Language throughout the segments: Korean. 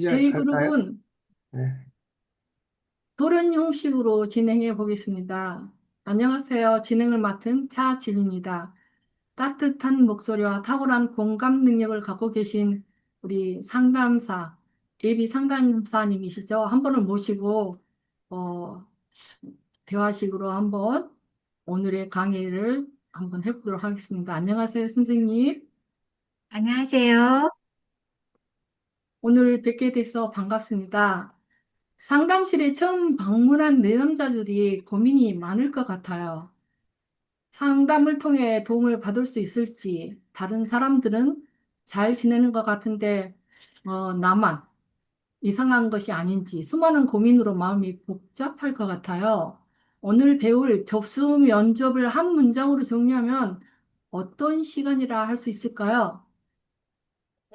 저희 시작할까요? 그룹은 네. 돌연 형식으로 진행해 보겠습니다. 안녕하세요. 진행을 맡은 차진입니다. 따뜻한 목소리와 탁월한 공감 능력을 갖고 계신 우리 상담사, 예비 상담사님이시죠? 한 분을 모시고, 어, 대화식으로 한번 오늘의 강의를 한번 해보도록 하겠습니다. 안녕하세요, 선생님. 안녕하세요. 오늘 뵙게 돼서 반갑습니다. 상담실에 처음 방문한 내담자들이 고민이 많을 것 같아요. 상담을 통해 도움을 받을 수 있을지, 다른 사람들은 잘 지내는 것 같은데, 나만 이상한 것이 아닌지, 수많은 고민으로 마음이 복잡할 것 같아요. 오늘 배울 접수 면접을 한 문장으로 정리하면 어떤 시간이라 할 수 있을까요?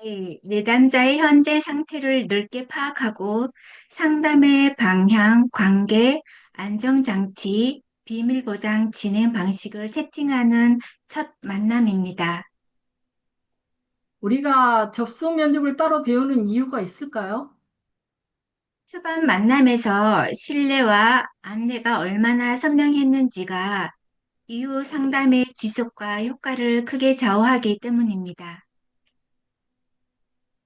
네, 내담자의 현재 상태를 넓게 파악하고 상담의 방향, 관계, 안정장치, 비밀보장 진행 방식을 세팅하는 첫 만남입니다. 우리가 접수 면접을 따로 배우는 이유가 있을까요? 초반 만남에서 신뢰와 안내가 얼마나 선명했는지가 이후 상담의 지속과 효과를 크게 좌우하기 때문입니다.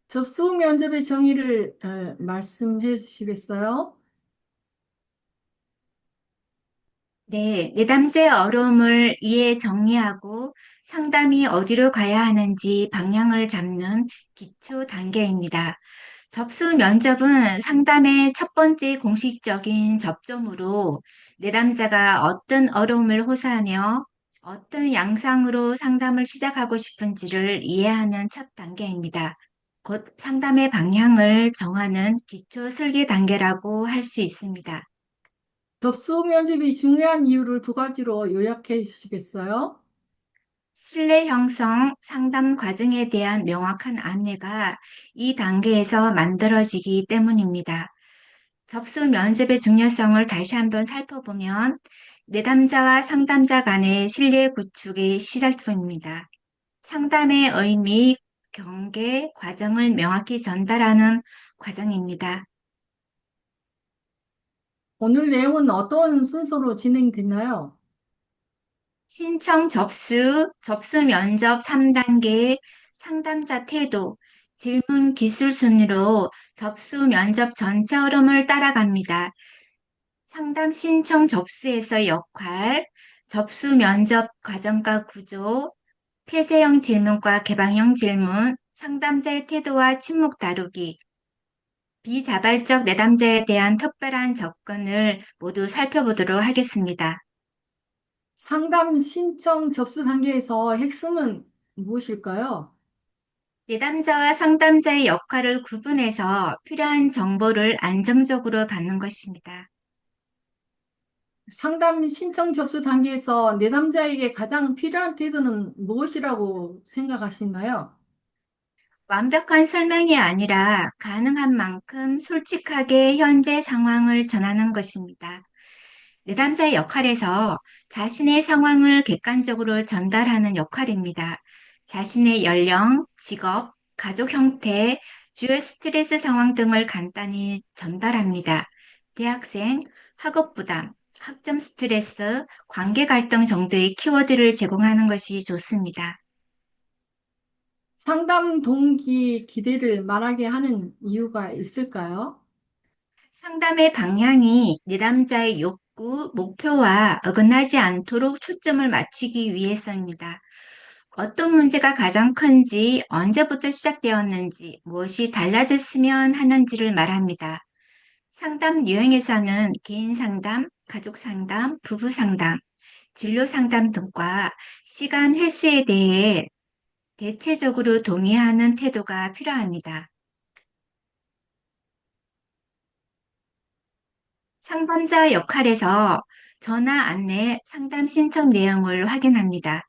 접수 면접의 정의를 말씀해 주시겠어요? 네, 내담자의 어려움을 이해 정리하고 상담이 어디로 가야 하는지 방향을 잡는 기초 단계입니다. 접수 면접은 상담의 첫 번째 공식적인 접점으로 내담자가 어떤 어려움을 호소하며 어떤 양상으로 상담을 시작하고 싶은지를 이해하는 첫 단계입니다. 곧 상담의 방향을 정하는 기초 설계 단계라고 할 수 있습니다. 접수 면접이 중요한 이유를 두 가지로 요약해 주시겠어요? 신뢰 형성 상담 과정에 대한 명확한 안내가 이 단계에서 만들어지기 때문입니다. 접수 면접의 중요성을 다시 한번 살펴보면 내담자와 상담자 간의 신뢰 구축의 시작점입니다. 상담의 의미, 경계, 과정을 명확히 전달하는 과정입니다. 오늘 내용은 어떤 순서로 진행됐나요? 신청 접수, 접수 면접 3단계, 상담자 태도, 질문 기술 순으로 접수 면접 전체 흐름을 따라갑니다. 상담 신청 접수에서 역할, 접수 면접 과정과 구조, 폐쇄형 질문과 개방형 질문, 상담자의 태도와 침묵 다루기, 비자발적 내담자에 대한 특별한 접근을 모두 살펴보도록 하겠습니다. 상담 신청 접수 단계에서 핵심은 무엇일까요? 내담자와 상담자의 역할을 구분해서 필요한 정보를 안정적으로 받는 것입니다. 상담 신청 접수 단계에서 내담자에게 가장 필요한 태도는 무엇이라고 생각하시나요? 완벽한 설명이 아니라 가능한 만큼 솔직하게 현재 상황을 전하는 것입니다. 내담자의 역할에서 자신의 상황을 객관적으로 전달하는 역할입니다. 자신의 연령, 직업, 가족 형태, 주요 스트레스 상황 등을 간단히 전달합니다. 대학생, 학업 부담, 학점 스트레스, 관계 갈등 정도의 키워드를 제공하는 것이 좋습니다. 상담 동기 기대를 말하게 하는 이유가 있을까요? 상담의 방향이 내담자의 욕구, 목표와 어긋나지 않도록 초점을 맞추기 위해서입니다. 어떤 문제가 가장 큰지, 언제부터 시작되었는지, 무엇이 달라졌으면 하는지를 말합니다. 상담 유형에서는 개인 상담, 가족 상담, 부부 상담, 진로 상담 등과 시간 횟수에 대해 대체적으로 동의하는 태도가 필요합니다. 상담자 역할에서 전화 안내 상담 신청 내용을 확인합니다.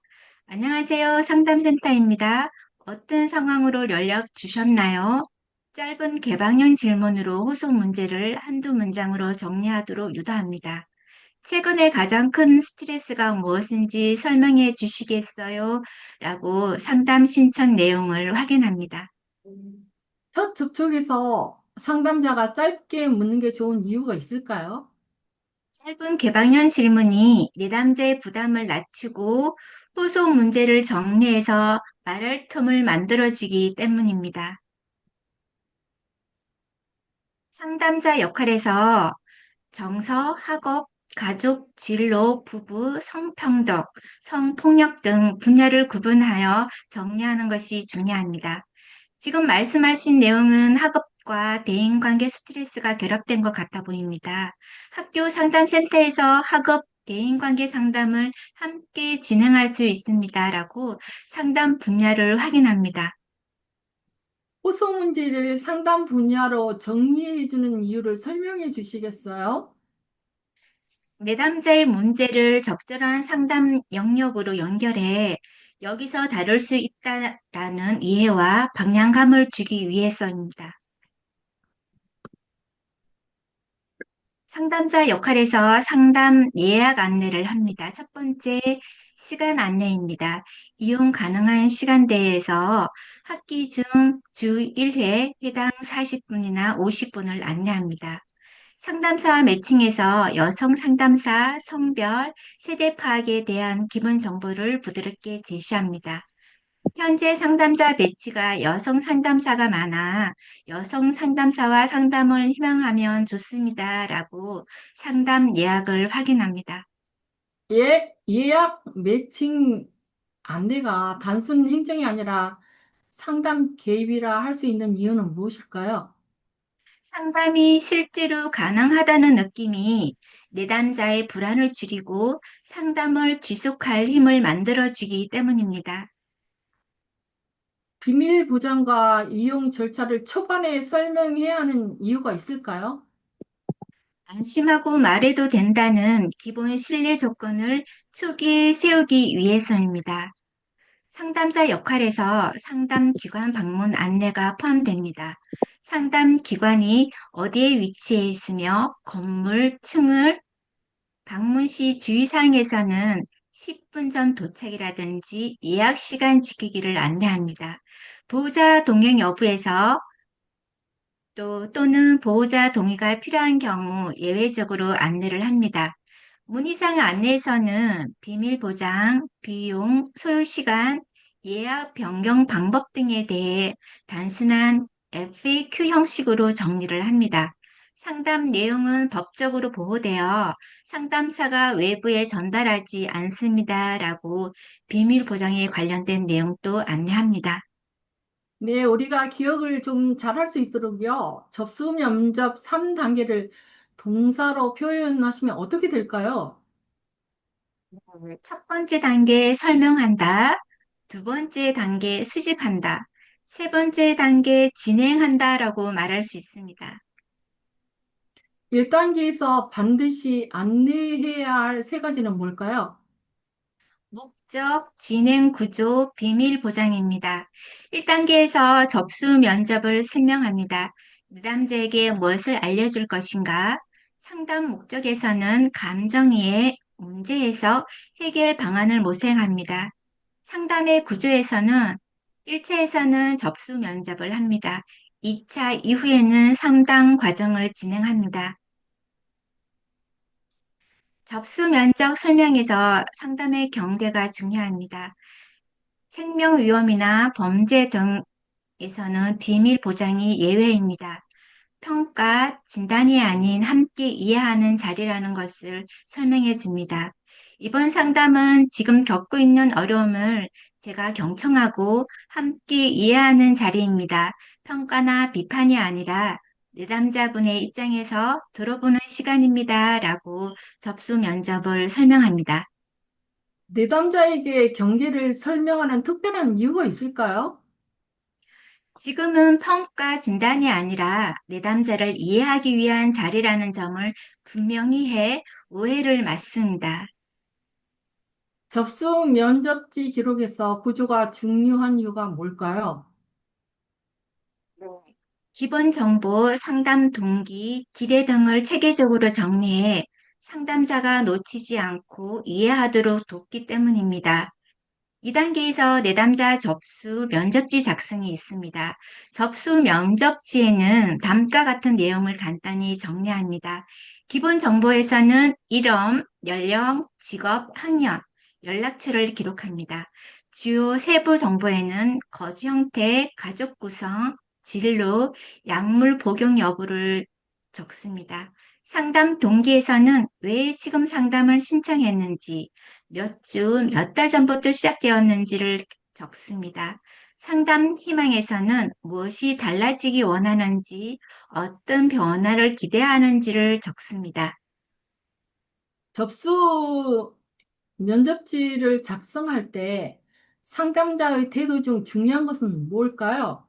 안녕하세요. 상담센터입니다. 어떤 상황으로 연락 주셨나요? 짧은 개방형 질문으로 호소 문제를 한두 문장으로 정리하도록 유도합니다. 최근에 가장 큰 스트레스가 무엇인지 설명해 주시겠어요? 라고 상담 신청 내용을 확인합니다. 첫 접촉에서 상담자가 짧게 묻는 게 좋은 이유가 있을까요? 짧은 개방형 질문이 내담자의 부담을 낮추고 호소 문제를 정리해서 말할 틈을 만들어주기 때문입니다. 상담자 역할에서 정서, 학업, 가족, 진로, 부부, 성평등, 성폭력 등 분야를 구분하여 정리하는 것이 중요합니다. 지금 말씀하신 내용은 학업과 대인관계 스트레스가 결합된 것 같아 보입니다. 학교 상담센터에서 학업, 대인관계 상담을 함께 진행할 수 있습니다라고 상담 분야를 확인합니다. 호소 문제를 상담 분야로 정리해 주는 이유를 설명해 주시겠어요? 내담자의 문제를 적절한 상담 영역으로 연결해 여기서 다룰 수 있다라는 이해와 방향감을 주기 위해서입니다. 상담자 역할에서 상담 예약 안내를 합니다. 첫 번째, 시간 안내입니다. 이용 가능한 시간대에서 학기 중 주 1회, 회당 40분이나 50분을 안내합니다. 상담사와 매칭해서 여성 상담사, 성별, 세대 파악에 대한 기본 정보를 부드럽게 제시합니다. 현재 상담자 배치가 여성 상담사가 많아 여성 상담사와 상담을 희망하면 좋습니다라고 상담 예약을 확인합니다. 예약 매칭 안내가 단순 행정이 아니라 상담 개입이라 할 수 있는 이유는 무엇일까요? 상담이 실제로 가능하다는 느낌이 내담자의 불안을 줄이고 상담을 지속할 힘을 만들어주기 때문입니다. 비밀 보장과 이용 절차를 초반에 설명해야 하는 이유가 있을까요? 안심하고 말해도 된다는 기본 신뢰 조건을 초기에 세우기 위해서입니다. 상담자 역할에서 상담 기관 방문 안내가 포함됩니다. 상담 기관이 어디에 위치해 있으며 건물, 층을 방문 시 주의사항에서는 10분 전 도착이라든지 예약 시간 지키기를 안내합니다. 보호자 동행 여부에서 또는 보호자 동의가 필요한 경우 예외적으로 안내를 합니다. 문의사항 안내에서는 비밀 보장, 비용, 소요 시간, 예약 변경 방법 등에 대해 단순한 FAQ 형식으로 정리를 합니다. 상담 내용은 법적으로 보호되어 상담사가 외부에 전달하지 않습니다라고 비밀 보장에 관련된 내용도 안내합니다. 네, 우리가 기억을 좀 잘할 수 있도록요. 접수 면접 3단계를 동사로 표현하시면 어떻게 될까요? 첫 번째 단계 설명한다. 두 번째 단계 수집한다. 세 번째 단계 진행한다라고 말할 수 있습니다. 1단계에서 반드시 안내해야 할 세 가지는 뭘까요? 목적, 진행 구조, 비밀 보장입니다. 1단계에서 접수 면접을 설명합니다. 내담자에게 무엇을 알려줄 것인가? 상담 목적에서는 감정이해, 문제 해석, 해결 방안을 모색합니다. 상담의 구조에서는 1차에서는 접수 면접을 합니다. 2차 이후에는 상담 과정을 진행합니다. 접수 면접 설명에서 상담의 경계가 중요합니다. 생명 위험이나 범죄 등에서는 비밀 보장이 예외입니다. 평가, 진단이 아닌 함께 이해하는 자리라는 것을 설명해 줍니다. 이번 상담은 지금 겪고 있는 어려움을 제가 경청하고 함께 이해하는 자리입니다. 평가나 비판이 아니라 내담자분의 입장에서 들어보는 시간입니다. 라고 접수 면접을 설명합니다. 내담자에게 경계를 설명하는 특별한 이유가 있을까요? 지금은 평가 진단이 아니라 내담자를 이해하기 위한 자리라는 점을 분명히 해 오해를 막습니다. 접수 면접지 기록에서 구조가 중요한 이유가 뭘까요? 기본 정보, 상담 동기, 기대 등을 체계적으로 정리해 상담자가 놓치지 않고 이해하도록 돕기 때문입니다. 2단계에서 내담자 접수 면접지 작성이 있습니다. 접수 면접지에는 다음과 같은 내용을 간단히 정리합니다. 기본 정보에서는 이름, 연령, 직업, 학년, 연락처를 기록합니다. 주요 세부 정보에는 거주 형태, 가족 구성, 진로, 약물 복용 여부를 적습니다. 상담 동기에서는 왜 지금 상담을 신청했는지, 몇 주, 몇 달 전부터 시작되었는지를 적습니다. 상담 희망에서는 무엇이 달라지기 원하는지, 어떤 변화를 기대하는지를 적습니다. 접수 면접지를 작성할 때 상담자의 태도 중 중요한 것은 뭘까요?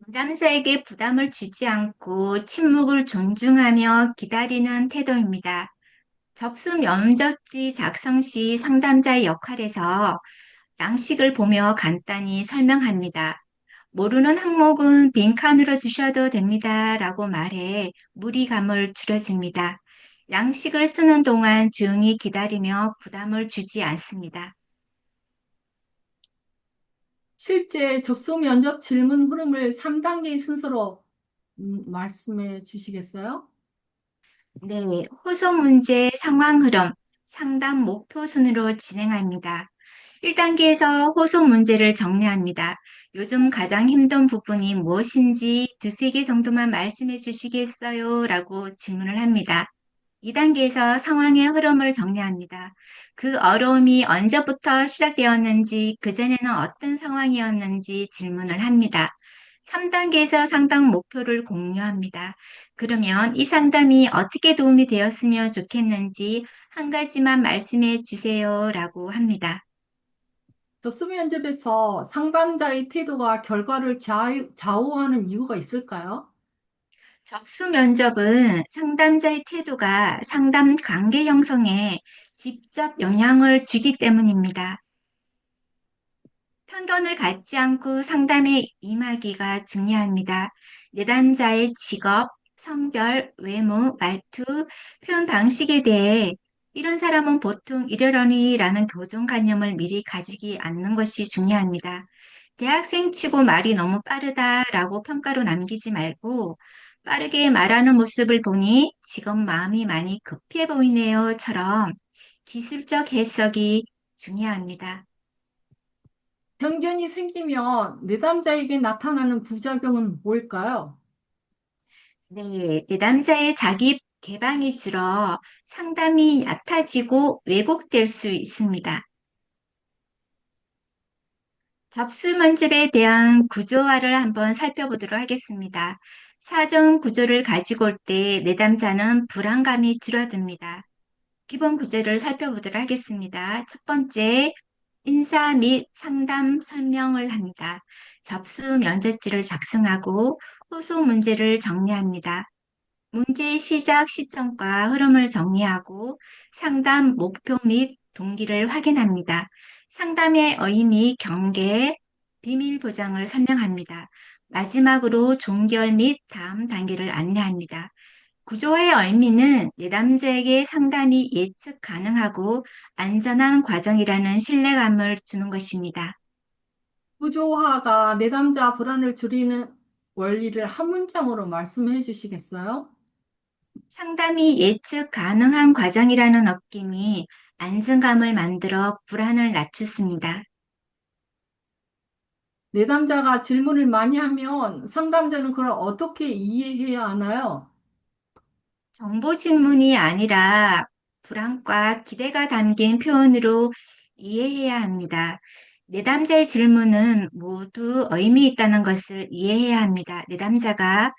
상담자에게 부담을 주지 않고 침묵을 존중하며 기다리는 태도입니다. 접수 면접지 작성 시 상담자의 역할에서 양식을 보며 간단히 설명합니다. 모르는 항목은 빈칸으로 두셔도 됩니다. 라고 말해 무리감을 줄여줍니다. 양식을 쓰는 동안 조용히 기다리며 부담을 주지 않습니다. 실제 접수 면접 질문 흐름을 3단계 순서로 말씀해 주시겠어요? 네, 호소 문제 상황 흐름, 상담 목표 순으로 진행합니다. 1단계에서 호소 문제를 정리합니다. 요즘 가장 힘든 부분이 무엇인지 두세 개 정도만 말씀해 주시겠어요? 라고 질문을 합니다. 2단계에서 상황의 흐름을 정리합니다. 그 어려움이 언제부터 시작되었는지, 그전에는 어떤 상황이었는지 질문을 합니다. 3단계에서 상담 목표를 공유합니다. 그러면 이 상담이 어떻게 도움이 되었으면 좋겠는지 한 가지만 말씀해 주세요. 라고 합니다. 접수 면접에서 상담자의 태도가 결과를 좌우하는 이유가 있을까요? 접수 면접은 상담자의 태도가 상담 관계 형성에 직접 영향을 주기 때문입니다. 편견을 갖지 않고 상담에 임하기가 중요합니다. 내담자의 직업, 성별, 외모, 말투, 표현 방식에 대해 이런 사람은 보통 이러려니라는 고정관념을 미리 가지지 않는 것이 중요합니다. 대학생 치고 말이 너무 빠르다라고 평가로 남기지 말고 빠르게 말하는 모습을 보니 지금 마음이 많이 급해 보이네요처럼 기술적 해석이 중요합니다. 편견이 생기면 내담자에게 나타나는 부작용은 뭘까요? 네, 내담자의 자기 개방이 줄어 상담이 얕아지고 왜곡될 수 있습니다. 접수 면접에 대한 구조화를 한번 살펴보도록 하겠습니다. 사전 구조를 가지고 올 때 내담자는 불안감이 줄어듭니다. 기본 구조를 살펴보도록 하겠습니다. 첫 번째, 인사 및 상담 설명을 합니다. 접수 면접지를 작성하고 호소 문제를 정리합니다. 문제의 시작 시점과 흐름을 정리하고 상담 목표 및 동기를 확인합니다. 상담의 의미, 경계, 비밀 보장을 설명합니다. 마지막으로 종결 및 다음 단계를 안내합니다. 구조의 의미는 내담자에게 상담이 예측 가능하고 안전한 과정이라는 신뢰감을 주는 것입니다. 구조화가 내담자 불안을 줄이는 원리를 한 문장으로 말씀해 주시겠어요? 상담이 예측 가능한 과정이라는 느낌이 안정감을 만들어 불안을 낮추습니다. 내담자가 질문을 많이 하면 상담자는 그걸 어떻게 이해해야 하나요? 정보 질문이 아니라 불안과 기대가 담긴 표현으로 이해해야 합니다. 내담자의 질문은 모두 의미 있다는 것을 이해해야 합니다. 내담자가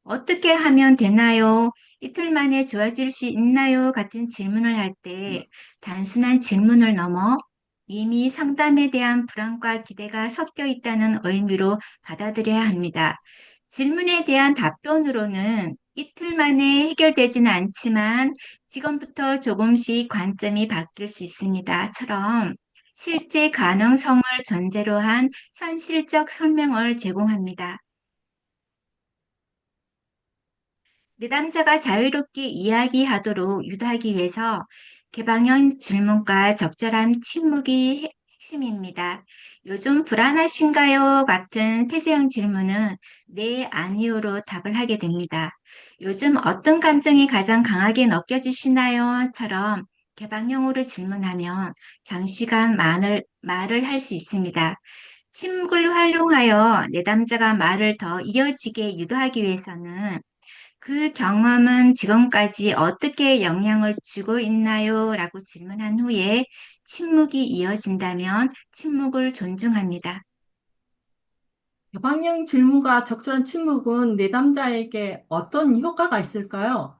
어떻게 하면 되나요? 이틀 만에 좋아질 수 있나요? 같은 질문을 할 때 단순한 질문을 넘어 이미 상담에 대한 불안과 기대가 섞여 있다는 의미로 받아들여야 합니다. 질문에 대한 답변으로는 이틀 만에 해결되지는 않지만 지금부터 조금씩 관점이 바뀔 수 있습니다.처럼 실제 가능성을 전제로 한 현실적 설명을 제공합니다. 내담자가 자유롭게 이야기하도록 유도하기 위해서 개방형 질문과 적절한 침묵이 핵심입니다. 요즘 불안하신가요? 같은 폐쇄형 질문은 네, 아니요로 답을 하게 됩니다. 요즘 어떤 감정이 가장 강하게 느껴지시나요? 처럼 개방형으로 질문하면 장시간 말을 할 수 있습니다. 침묵을 활용하여 내담자가 말을 더 이어지게 유도하기 위해서는 그 경험은 지금까지 어떻게 영향을 주고 있나요? 라고 질문한 후에 침묵이 이어진다면 침묵을 존중합니다. 개방형 질문과 적절한 침묵은 내담자에게 어떤 효과가 있을까요?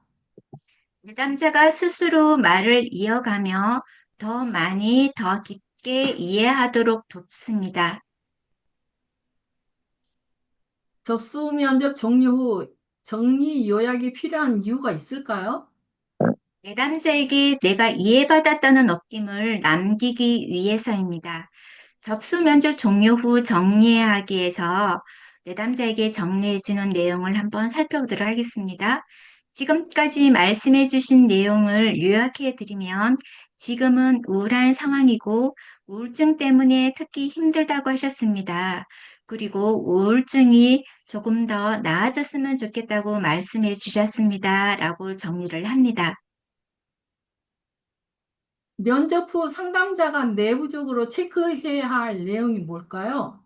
내담자가 스스로 말을 이어가며 더 많이 더 깊게 이해하도록 돕습니다. 접수 면접 종료 후 정리 요약이 필요한 이유가 있을까요? 내담자에게 내가 이해받았다는 느낌을 남기기 위해서입니다. 접수 면접 종료 후 정리하기 위해서 내담자에게 정리해주는 내용을 한번 살펴보도록 하겠습니다. 지금까지 말씀해주신 내용을 요약해드리면 지금은 우울한 상황이고 우울증 때문에 특히 힘들다고 하셨습니다. 그리고 우울증이 조금 더 나아졌으면 좋겠다고 말씀해 주셨습니다. 라고 정리를 합니다. 면접 후 상담자가 내부적으로 체크해야 할 내용이 뭘까요?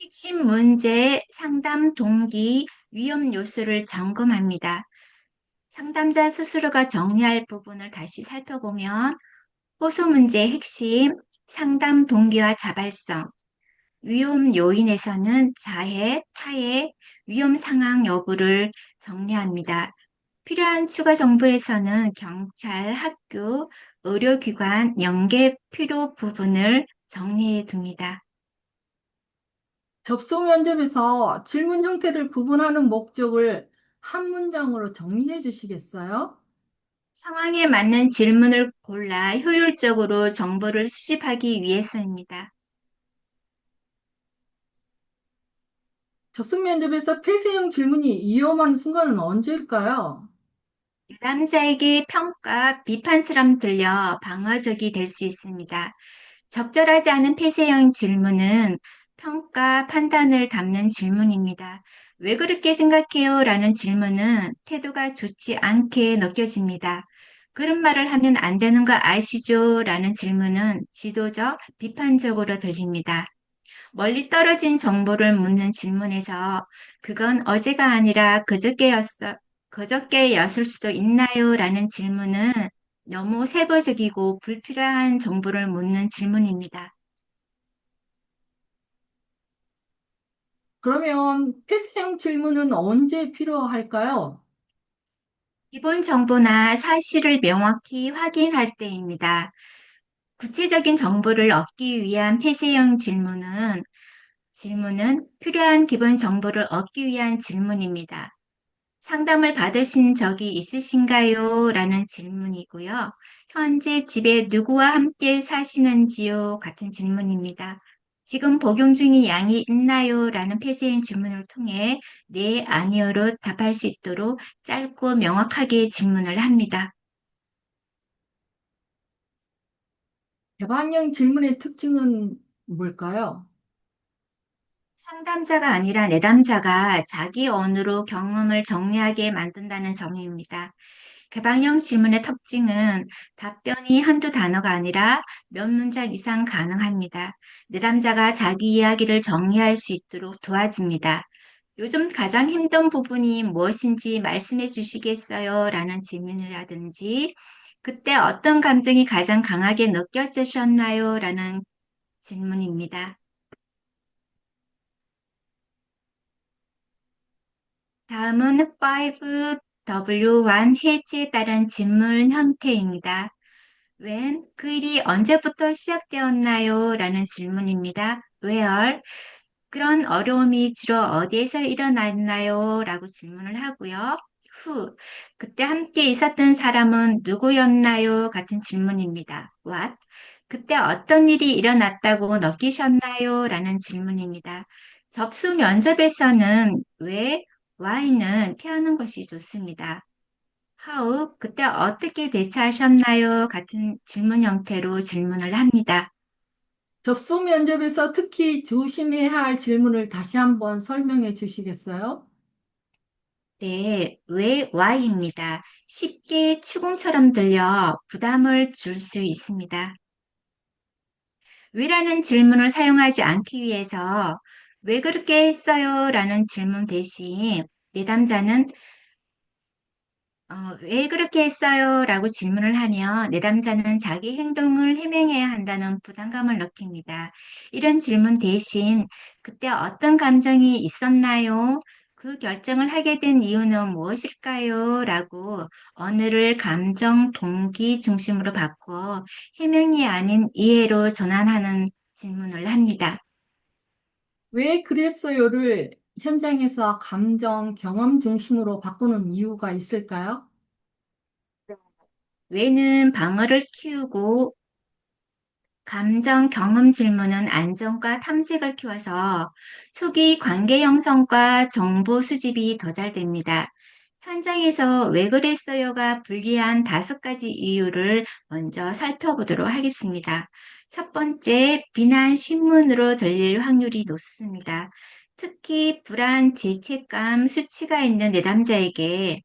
핵심 문제, 상담 동기, 위험 요소를 점검합니다. 상담자 스스로가 정리할 부분을 다시 살펴보면 호소 문제의 핵심, 상담 동기와 자발성, 위험 요인에서는 자해, 타해, 위험 상황 여부를 정리합니다. 필요한 추가 정보에서는 경찰, 학교, 의료기관, 연계 필요 부분을 정리해 둡니다. 접수 면접에서 질문 형태를 구분하는 목적을 한 문장으로 정리해 주시겠어요? 상황에 맞는 질문을 골라 효율적으로 정보를 수집하기 위해서입니다. 접수 면접에서 폐쇄형 질문이 위험한 순간은 언제일까요? 남자에게 평가, 비판처럼 들려 방어적이 될 수 있습니다. 적절하지 않은 폐쇄형 질문은 평가, 판단을 담는 질문입니다. 왜 그렇게 생각해요? 라는 질문은 태도가 좋지 않게 느껴집니다. 그런 말을 하면 안 되는 거 아시죠? 라는 질문은 지도적, 비판적으로 들립니다. 멀리 떨어진 정보를 묻는 질문에서 그건 어제가 아니라 그저께였을 수도 있나요? 라는 질문은 너무 세부적이고 불필요한 정보를 묻는 질문입니다. 그러면 폐쇄형 질문은 언제 필요할까요? 기본 정보나 사실을 명확히 확인할 때입니다. 구체적인 정보를 얻기 위한 폐쇄형 질문은 필요한 기본 정보를 얻기 위한 질문입니다. 상담을 받으신 적이 있으신가요? 라는 질문이고요. 현재 집에 누구와 함께 사시는지요? 같은 질문입니다. 지금 복용 중인 양이 있나요? 라는 폐쇄인 질문을 통해 네, 아니요로 답할 수 있도록 짧고 명확하게 질문을 합니다. 개방형 질문의 특징은 뭘까요? 상담자가 아니라 내담자가 자기 언어로 경험을 정리하게 만든다는 점입니다. 개방형 질문의 특징은 답변이 한두 단어가 아니라 몇 문장 이상 가능합니다. 내담자가 자기 이야기를 정리할 수 있도록 도와줍니다. 요즘 가장 힘든 부분이 무엇인지 말씀해 주시겠어요? 라는 질문이라든지, 그때 어떤 감정이 가장 강하게 느껴지셨나요? 라는 질문입니다. 다음은 5W1 해지에 따른 질문 형태입니다. when, 그 일이 언제부터 시작되었나요? 라는 질문입니다. where, 그런 어려움이 주로 어디에서 일어났나요? 라고 질문을 하고요. who, 그때 함께 있었던 사람은 누구였나요? 같은 질문입니다. what, 그때 어떤 일이 일어났다고 느끼셨나요? 라는 질문입니다. 접수 면접에서는 왜, why는 피하는 것이 좋습니다. how, 그때 어떻게 대처하셨나요? 같은 질문 형태로 질문을 합니다. 접수 면접에서 특히 조심해야 할 질문을 다시 한번 설명해 주시겠어요? 네, 왜 Y입니다. 쉽게 추궁처럼 들려 부담을 줄 수 있습니다. 왜라는 질문을 사용하지 않기 위해서 왜 그렇게 했어요? 라는 질문 대신 내담자는 왜 그렇게 했어요? 라고 질문을 하면 내담자는 자기 행동을 해명해야 한다는 부담감을 느낍니다. 이런 질문 대신 그때 어떤 감정이 있었나요? 그 결정을 하게 된 이유는 무엇일까요? 라고 언어를 감정, 동기 중심으로 바꿔 해명이 아닌 이해로 전환하는 질문을 합니다. 왜 그랬어요를 현장에서 감정, 경험 중심으로 바꾸는 이유가 있을까요? 왜는 방어를 키우고 감정 경험 질문은 안정과 탐색을 키워서 초기 관계 형성과 정보 수집이 더 잘 됩니다. 현장에서 왜 그랬어요가 불리한 5가지 이유를 먼저 살펴보도록 하겠습니다. 첫 번째, 비난 신문으로 들릴 확률이 높습니다. 특히 불안, 죄책감, 수치가 있는 내담자에게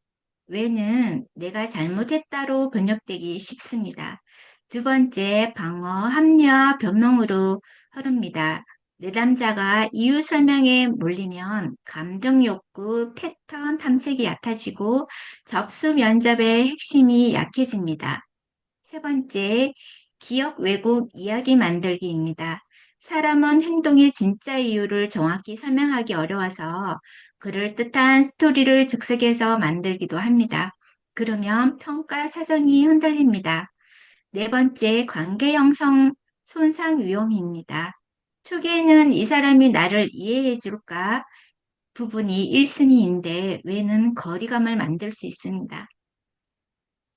왜는 내가 잘못했다로 번역되기 쉽습니다. 두 번째, 방어, 합리화, 변명으로 흐릅니다. 내담자가 이유 설명에 몰리면 감정 욕구, 패턴 탐색이 얕아지고 접수 면접의 핵심이 약해집니다. 세 번째, 기억 왜곡 이야기 만들기입니다. 사람은 행동의 진짜 이유를 정확히 설명하기 어려워서 그럴듯한 스토리를 즉석에서 만들기도 합니다. 그러면 평가 사정이 흔들립니다. 네 번째, 관계 형성 손상 위험입니다. 초기에는 이 사람이 나를 이해해 줄까 부분이 1순위인데 왜는 거리감을 만들 수 있습니다.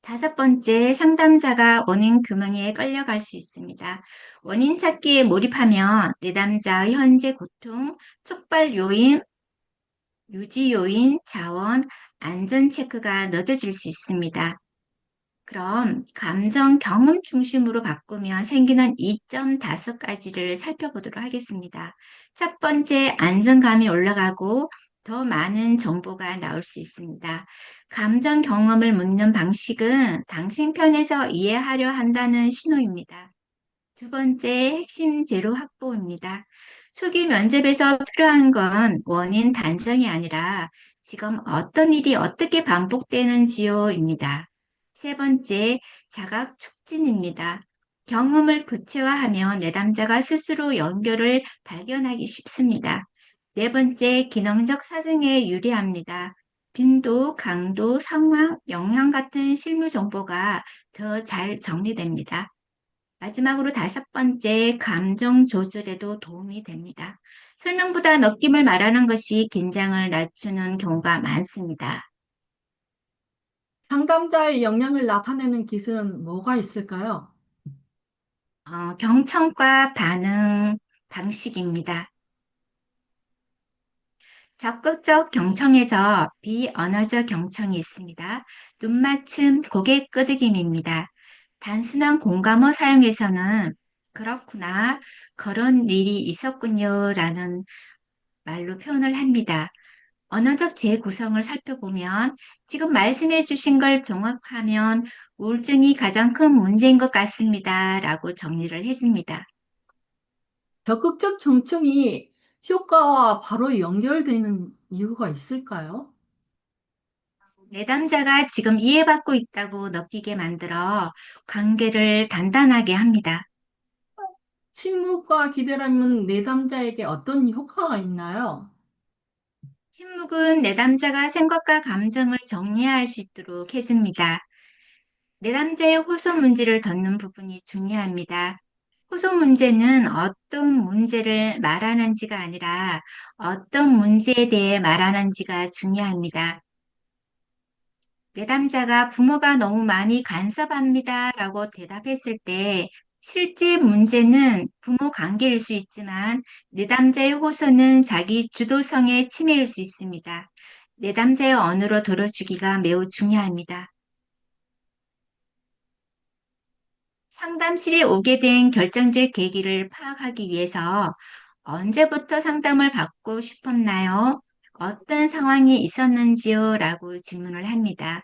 다섯 번째, 상담자가 원인 규명에 끌려갈 수 있습니다. 원인 찾기에 몰입하면 내담자의 현재 고통, 촉발 요인, 유지 요인, 자원, 안전 체크가 늦어질 수 있습니다. 그럼 감정 경험 중심으로 바꾸면 생기는 이점 5가지를 살펴보도록 하겠습니다. 첫 번째, 안정감이 올라가고 더 많은 정보가 나올 수 있습니다. 감정 경험을 묻는 방식은 당신 편에서 이해하려 한다는 신호입니다. 두 번째, 핵심 재료 확보입니다. 초기 면접에서 필요한 건 원인 단정이 아니라 지금 어떤 일이 어떻게 반복되는지요입니다. 세 번째, 자각 촉진입니다. 경험을 구체화하면 내담자가 스스로 연결을 발견하기 쉽습니다. 네 번째, 기능적 사정에 유리합니다. 빈도, 강도, 상황, 영향 같은 실무 정보가 더 잘 정리됩니다. 마지막으로 5번째, 감정 조절에도 도움이 됩니다. 설명보다 느낌을 말하는 것이 긴장을 낮추는 경우가 많습니다. 상담자의 역량을 나타내는 기술은 뭐가 있을까요? 경청과 반응 방식입니다. 적극적 경청에서 비언어적 경청이 있습니다. 눈 맞춤, 고개 끄덕임입니다. 단순한 공감어 사용에서는 그렇구나, 그런 일이 있었군요 라는 말로 표현을 합니다. 언어적 재구성을 살펴보면 지금 말씀해 주신 걸 종합하면 우울증이 가장 큰 문제인 것 같습니다 라고 정리를 해줍니다. 적극적 경청이 효과와 바로 연결되는 이유가 있을까요? 내담자가 지금 이해받고 있다고 느끼게 만들어 관계를 단단하게 합니다. 침묵과 기대감은 내담자에게 어떤 효과가 있나요? 침묵은 내담자가 생각과 감정을 정리할 수 있도록 해줍니다. 내담자의 호소 문제를 듣는 부분이 중요합니다. 호소 문제는 어떤 문제를 말하는지가 아니라 어떤 문제에 대해 말하는지가 중요합니다. 내담자가 부모가 너무 많이 간섭합니다 라고 대답했을 때 실제 문제는 부모 관계일 수 있지만 내담자의 호소는 자기 주도성의 침해일 수 있습니다. 내담자의 언어로 들어주기가 매우 중요합니다. 상담실에 오게 된 결정적 계기를 파악하기 위해서 언제부터 상담을 받고 싶었나요? 어떤 상황이 있었는지요? 라고 질문을 합니다.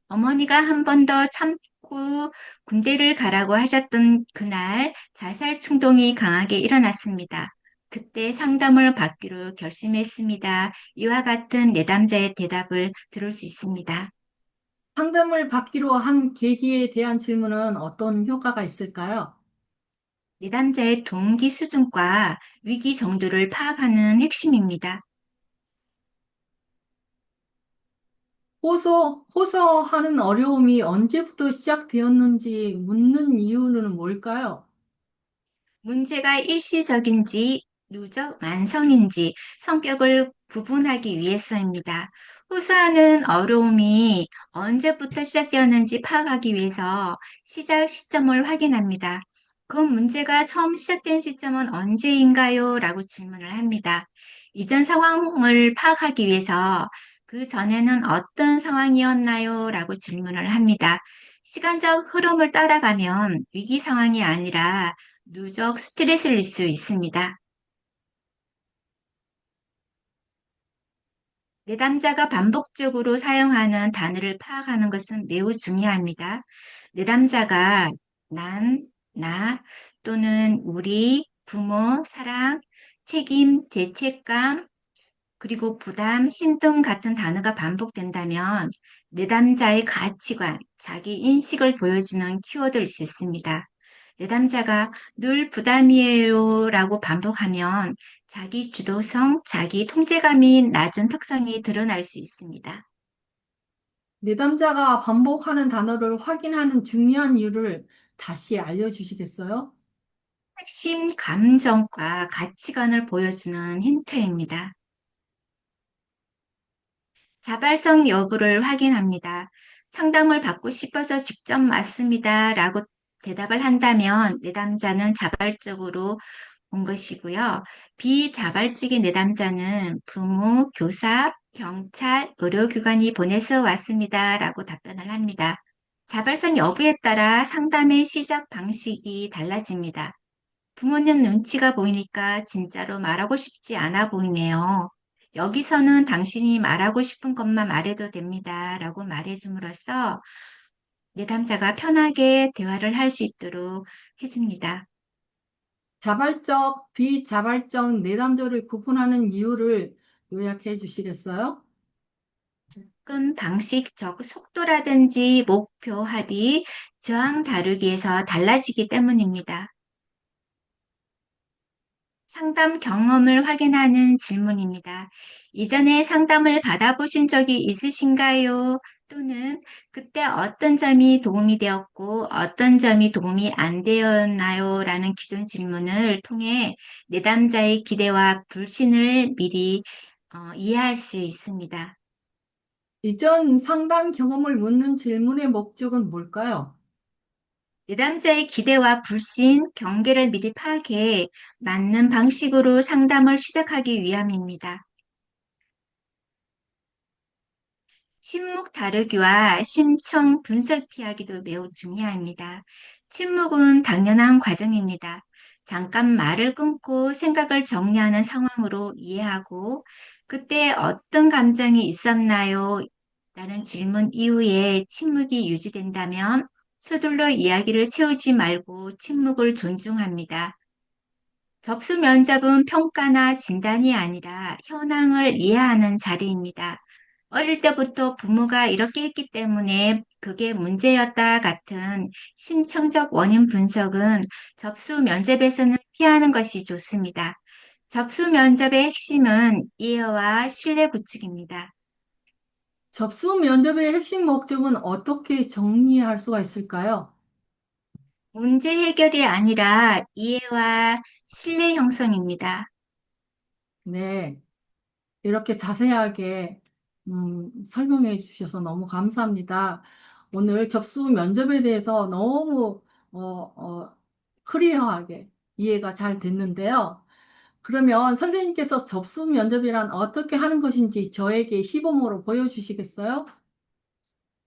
어머니가 한 번 더 참고 군대를 가라고 하셨던 그날 자살 충동이 강하게 일어났습니다. 그때 상담을 받기로 결심했습니다. 이와 같은 내담자의 대답을 들을 수 있습니다. 상담을 받기로 한 계기에 대한 질문은 어떤 효과가 있을까요? 내담자의 동기 수준과 위기 정도를 파악하는 핵심입니다. 호소하는 어려움이 언제부터 시작되었는지 묻는 이유는 뭘까요? 문제가 일시적인지 누적 만성인지 성격을 구분하기 위해서입니다. 호소하는 어려움이 언제부터 시작되었는지 파악하기 위해서 시작 시점을 확인합니다. 그 문제가 처음 시작된 시점은 언제인가요? 라고 질문을 합니다. 이전 상황을 파악하기 위해서 그 전에는 어떤 상황이었나요? 라고 질문을 합니다. 시간적 흐름을 따라가면 위기 상황이 아니라 누적 스트레스일 수 있습니다. 내담자가 반복적으로 사용하는 단어를 파악하는 것은 매우 중요합니다. 내담자가 난, 나 또는 우리, 부모, 사랑, 책임, 죄책감, 그리고 부담, 힘 등 같은 단어가 반복된다면 내담자의 가치관, 자기 인식을 보여주는 키워드일 수 있습니다. 내담자가 늘 부담이에요 라고 반복하면 자기 주도성, 자기 통제감이 낮은 특성이 드러날 수 있습니다. 내담자가 반복하는 단어를 확인하는 중요한 이유를 다시 알려주시겠어요? 핵심 감정과 가치관을 보여주는 힌트입니다. 자발성 여부를 확인합니다. 상담을 받고 싶어서 직접 맞습니다. 라고 대답을 한다면 내담자는 자발적으로 온 것이고요. 비자발적인 내담자는 부모, 교사, 경찰, 의료기관이 보내서 왔습니다. 라고 답변을 합니다. 자발성 여부에 따라 상담의 시작 방식이 달라집니다. 부모님 눈치가 보이니까 진짜로 말하고 싶지 않아 보이네요. 여기서는 당신이 말하고 싶은 것만 말해도 됩니다. 라고 말해줌으로써 내담자가 편하게 대화를 할 수 있도록 해줍니다. 자발적, 비자발적 내담자를 구분하는 이유를 요약해 주시겠어요? 접근 방식, 속도라든지 목표, 합의, 저항 다루기에서 달라지기 때문입니다. 상담 경험을 확인하는 질문입니다. 이전에 상담을 받아보신 적이 있으신가요? 또는 그때 어떤 점이 도움이 되었고 어떤 점이 도움이 안 되었나요? 라는 기존 질문을 통해 내담자의 기대와 불신을 미리 이해할 수 있습니다. 이전 상담 경험을 묻는 질문의 목적은 뭘까요? 내담자의 기대와 불신, 경계를 미리 파악해 맞는 방식으로 상담을 시작하기 위함입니다. 침묵 다루기와 심층 분석 피하기도 매우 중요합니다. 침묵은 당연한 과정입니다. 잠깐 말을 끊고 생각을 정리하는 상황으로 이해하고 그때 어떤 감정이 있었나요? 라는 질문 이후에 침묵이 유지된다면 서둘러 이야기를 채우지 말고 침묵을 존중합니다. 접수 면접은 평가나 진단이 아니라 현황을 이해하는 자리입니다. 어릴 때부터 부모가 이렇게 했기 때문에 그게 문제였다 같은 심층적 원인 분석은 접수 면접에서는 피하는 것이 좋습니다. 접수 면접의 핵심은 이해와 신뢰 구축입니다. 접수 면접의 핵심 목적은 어떻게 정리할 수가 있을까요? 문제 해결이 아니라 이해와 신뢰 형성입니다. 네, 이렇게 자세하게 설명해 주셔서 너무 감사합니다. 오늘 접수 면접에 대해서 너무 어, 클리어하게 이해가 잘 됐는데요. 그러면 선생님께서 접수 면접이란 어떻게 하는 것인지 저에게 시범으로 보여주시겠어요?